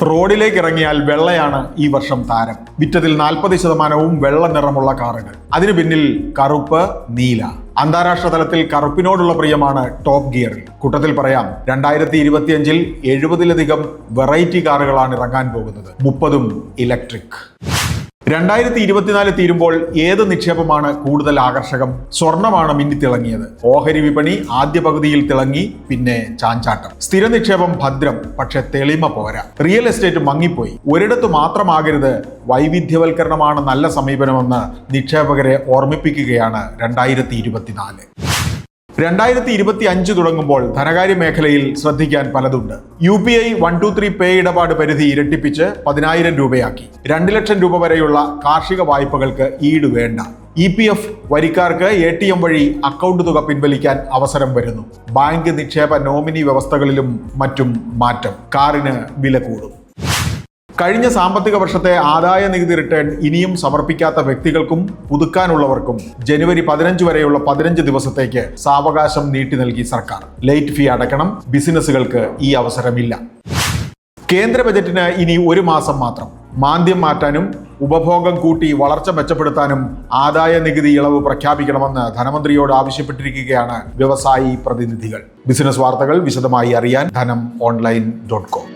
റോഡിലേക്ക് ഇറങ്ങിയാൽ വെള്ളയാണ് ഈ വർഷം താരം. വിറ്റതിൽ 40% വെള്ള നിറമുള്ള കാറുകൾ. അതിനു പിന്നിൽ കറുപ്പ്, നീല. അന്താരാഷ്ട്ര തലത്തിൽ കറുപ്പിനോടുള്ള പ്രിയമാണ് ടോപ്പ് ഗിയറിൽ. കൂട്ടത്തിൽ പറയാം, 2025-ൽ 70-ലധികം വെറൈറ്റി കാറുകളാണ് ഇറങ്ങാൻ പോകുന്നത്, 30ഉം ഇലക്ട്രിക്. 2024 തീരുമ്പോൾ ഏത് നിക്ഷേപമാണ് കൂടുതൽ ആകർഷകം? സ്വർണമാണ് മിന്നിത്തിളങ്ങിയത്. ഓഹരി വിപണി ആദ്യ പകുതിയിൽ തിളങ്ങി, പിന്നെ ചാഞ്ചാട്ടം. സ്ഥിര നിക്ഷേപം ഭദ്രം, പക്ഷെ തെളിമ പോരാ. റിയൽ എസ്റ്റേറ്റ് മങ്ങിപ്പോയി. ഒരിടത്തു മാത്രമാകരുത്. വൈവിധ്യവൽക്കരണമാണ് നല്ല സമീപനമെന്ന് നിക്ഷേപകരെ ഓർമ്മിപ്പിക്കുകയാണ് 2024. 2025 തുടങ്ങുമ്പോൾ ധനകാര്യ മേഖലയിൽ ശ്രദ്ധിക്കാൻ പലതുണ്ട്. UPI 123 പേ ഇടപാട് പരിധി ഇരട്ടിപ്പിച്ച് 10,000 രൂപയാക്കി. 2 ലക്ഷം രൂപ വരെയുള്ള കാർഷിക വായ്പകൾക്ക് ഈട് വേണ്ട. EPF വരിക്കാർക്ക് ATM വഴി അക്കൗണ്ട് തുക പിൻവലിക്കാൻ അവസരം വരുന്നു. ബാങ്ക് നിക്ഷേപ നോമിനി വ്യവസ്ഥകളിലും മറ്റും മാറ്റം. കാറിന് വില കൂടും. കഴിഞ്ഞ സാമ്പത്തിക വർഷത്തെ ആദായ നികുതി റിട്ടേൺ ഇനിയും സമർപ്പിക്കാത്ത വ്യക്തികൾക്കും പുതുക്കാനുള്ളവർക്കും ജനുവരി 15 വരെയുള്ള 15 ദിവസത്തേക്ക് സാവകാശം നീട്ടി നൽകി സർക്കാർ. ലേറ്റ് ഫീ അടയ്ക്കണം. ബിസിനസ്സുകൾക്ക് ഈ അവസരമില്ല. കേന്ദ്ര ബജറ്റിന് ഇനി 1 മാസം മാത്രം. മാന്ദ്യം മാറ്റാനും ഉപഭോഗം കൂട്ടി വളർച്ച മെച്ചപ്പെടുത്താനും ആദായ നികുതി ഇളവ് പ്രഖ്യാപിക്കണമെന്ന് ധനമന്ത്രിയോട് ആവശ്യപ്പെട്ടിരിക്കുകയാണ് വ്യവസായി പ്രതിനിധികൾ. ബിസിനസ് വാർത്തകൾ വിശദമായി അറിയാൻ ധനം online.com.